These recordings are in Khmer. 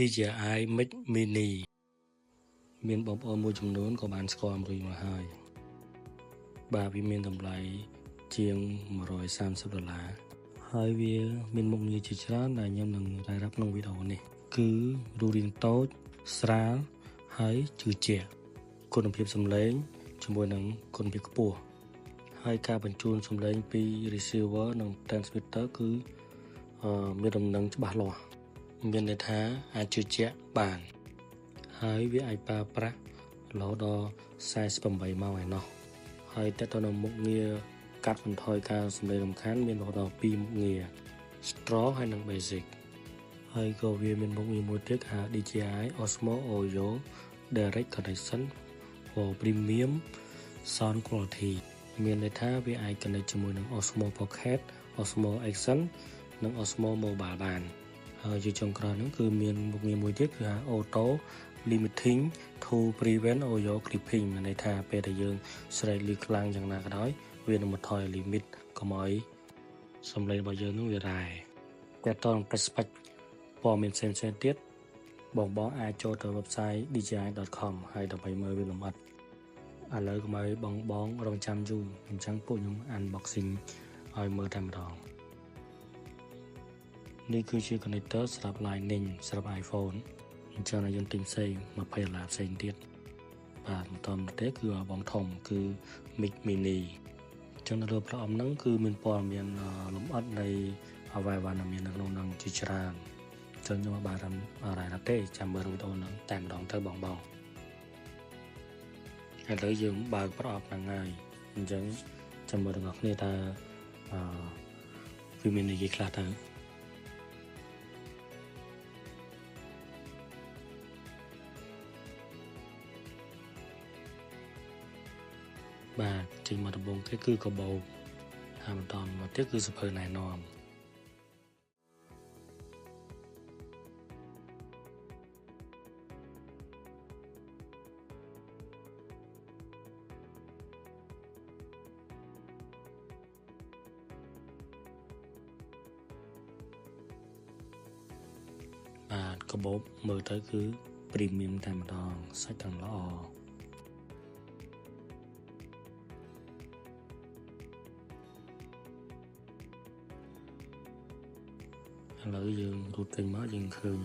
DJI Mic Mini មានបងប្អូនមួយចំនួនក៏បានស្គាល់រួចមកហើយបាទវាមានតម្លៃជាង$130ហើយវាមានមុខងារជាច្រើនដែលខ្ញុំនឹងរ៉ាយរ៉ាប់ក្នុងវីដេអូនេះគឺរូបរាងតូចស្រាលហើយជឿជាក់គុណភាពសំឡេងជាមួយនឹងគុណភាពខ្ពស់ហើយការបញ្ជូនសំឡេងពី receiver និង transmitter គឺមានដំណឹងច្បាស់លាស់មានន័យថាអាចជឿជាក់បានហើយវាអាចប្រើប្រាស់រហូតដល់48ម៉ោងឯណោះហើយតើតើនៅមុខងារកាត់បន្ថយការសំឡេងរំខានមានរហូតដល់2មុខងារ strong ហើយនិង basic ហើយក៏វាមានមុខងារមួយទៀតហៅ DJI Osmo Audio Direct Connection for Premium Sound Quality មានន័យថាវាអាច connect ជាមួយនឹង Osmo Pocket Osmo Action និង Osmo Mobile បានហើយជាចុងក្រោយហ្នឹងគឺមានមុខងារមួយទៀតគឺហៅ Auto Limiting to Prevent Audio Clipping មានន័យថាពេលដែលយើងស្រែកឮខ្លាំងយ៉ាងណាក៏ដោយវានឹងបន្ថយ limit កុំឲ្យសំឡេងរបស់យើងនឹងវារ៉ែតែតើប្រសិទ្ធភាពព័ត៌មានផ្សេងៗទៀតបងអាចចូលទៅ website dji.com ហើយដើម្បីមើលវាលម្អិតឥឡូវកុំឲ្យបងរងចាំយូរអញ្ចឹងពួកខ្ញុំ unboxing ឲ្យមើលតែម្ដងនេះគឺជា connector សម្រាប់ Lightning សម្រាប់ iPhone អញ្ចឹងយើងទិញផ្សេង$20ផ្សេងទៀតបាទបន្តទៅគឺបងធំគឺ Mic Mini អញ្ចឹងនៅលើប្រអប់ហ្នឹងគឺមានព័ត៌មានលម្អិតនៃអ្វីៗដែលមាននៅក្នុងហ្នឹងជាច្រើនអញ្ចឹងខ្ញុំបានរ៉ាយរ៉ាប់ទេចាំមើលវីដេអូហ្នឹងតែម្ដងទៅបងឥឡូវយើងបើកប្រអប់ហ្នឹងហើយអញ្ចឹងចាំមើលទាំងអស់គ្នាតើវាមានអីខ្លះទៅបាទចេញមកដំបូងគេគឺកាបូបហើយបន្តមកទៀតគឺសភៅណែនាំបាទកាបូបមើលទៅគឺ premium តែម្ដងសាច់ត្រង់ល្អឥឡូវយើងរូតចេញមកយើងឃើញ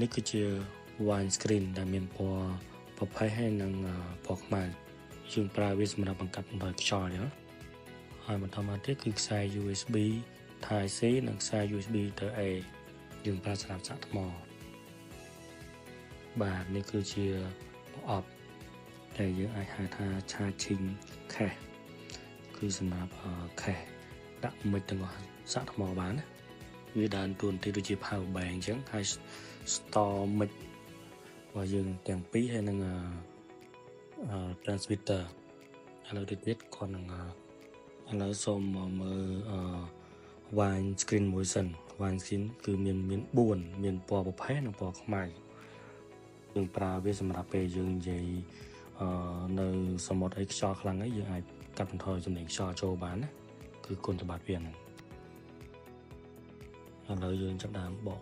នេះគឺជា wide screen ដែលមានពណ៌ប្រផេះហើយនិងពណ៌ខ្មៅយើងប្រើវាសម្រាប់បង្កាត់បន្ថយខ្យល់ចឹងហើយបន្តមកទៀតគឺខ្សែ USB Type C និងខ្សែ USB ទៅ A យើងប្រើសម្រាប់សាកថ្មបាទនេះគឺជាប្រអប់ដែលយើងអាចហៅថា charging case គឺសម្រាប់ case ដាក់មិចទាំងអស់សាកថ្មបានណាវាដើរតួនាទីដូចជា power bank អញ្ចឹងហើយ store mic របស់យើងទាំងពីរហើយនឹងtransmitter ឥឡូវទៀតគាត់នឹងឥឡូវសូមមកមើលwide screen មួយសិន wide screen គឺមាន4មានពណ៌ប្រផេះនិងពណ៌ខ្មៅយើងប្រើវាសម្រាប់ពេលយើងនិយាយនៅសមុទ្រអីខ្យល់ខ្លាំងហើយយើងអាចកាត់បន្ថយចំណេញខ្យល់ចូលបានណាគឺគុណសម្បត្តិវាហ្នឹងឥឡូវយើងចាប់ដើមបក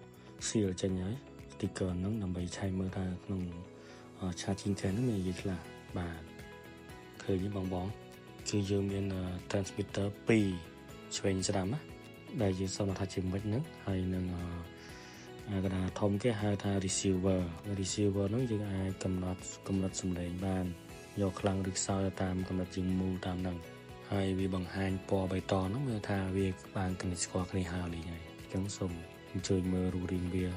seal ចេញហើយ sticker ហ្នឹងដើម្បីឆែកមើលថាក្នុង charging case ហ្នឹងមានអីខ្លះបាទឃើញទេបងគឺយើងមាន transmitter 2ឆ្វេងស្ដាំណាដែលយើងសន្មតថាជាមិចហ្នឹងហើយនឹងកណ្ដាលធំគេហៅថា receiver ហ្នឹងយើងអាចកំណត់កម្រិតសំឡេងបានយកខ្លាំងឬខ្សោយតាមកម្រិតជាងមូលតាមហ្នឹងហើយវាបង្ហាញពណ៌បៃតងហ្នឹងមានថាវាបានគណិតស្គាល់គ្នាហើយលេងហើយអញ្ចឹងសូមអញ្ជើញមើលរូបរាងវា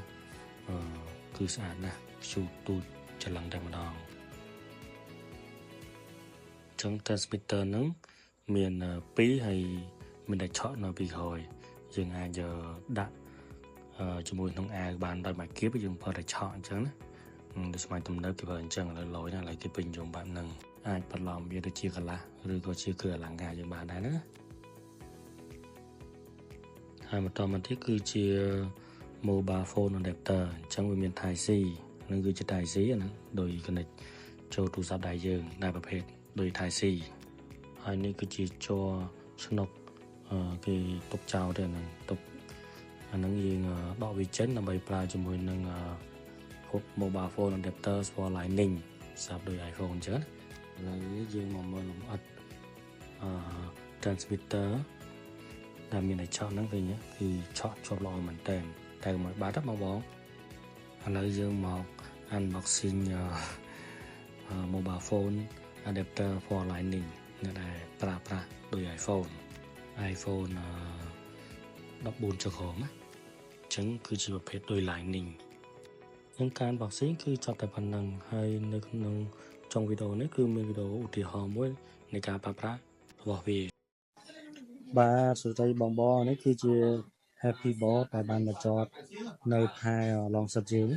គឺស្អាតណាស់ខ្ជូតទូចច្រឡឹងតែម្ដងអញ្ចឹង transmitter ហ្នឹងមាន2ហើយមានតែឆក់នៅពីក្រោយយើងអាចដាក់ជាមួយក្នុងអាវបានដោយមកគៀបយើងប្រើតែឆក់អញ្ចឹងណាដូចស្មៃទំនើបគេប្រើអញ្ចឹងឥឡូវលយណាឥឡូវគេពេញនិយមបែបហ្នឹងអាចបន្លំវាទៅជាកន្លះឬក៏ជាគ្រឿងអលង្ការយើងបានដែរណាហើយបន្តមកទៀតគឺជា mobile phone adapter អញ្ចឹងវាមាន Type C នឹងគឺជា Type C ណាដោយ connect ចូលទូរស័ព្ទដៃយើងដែលប្រភេទដោយ Type C ហើយនេះគឺជាជ័រឆ្នុកគេទុកចោលទៅហ្នឹងទុកអាហ្នឹងយើងដកវាចេញដើម្បីប្រើជាមួយនឹង mobile phone adapter for Lightning សម្រាប់ដូច iPhone អញ្ចឹងឥឡូវយើងមកមើលលម្អិតtransmitter ដែលមានតែឆក់ហ្នឹងវិញគឺឆក់ជាប់ល្អមែនតើតែមួយបាត់បងឥឡូវយើងមក unboxing mobile phone adapter for Lightning ដែលប្រើប្រាស់ដោយ iPhone 14 ចក្រមណាអញ្ចឹងគឺជាប្រភេទដោយ Lightning យើងការ unboxing គឺចប់តែប៉ុណ្្នឹងហើយនៅក្នុងចុងវីដេអូនេះគឺមានវីដេអូឧទាហរណ៍មួយនៃការប្រើប្រាស់របស់វាបាទសួស្តីបងនេះគឺជា Happy Board ដែលបានមកចតនៅផែឡងសិតយើង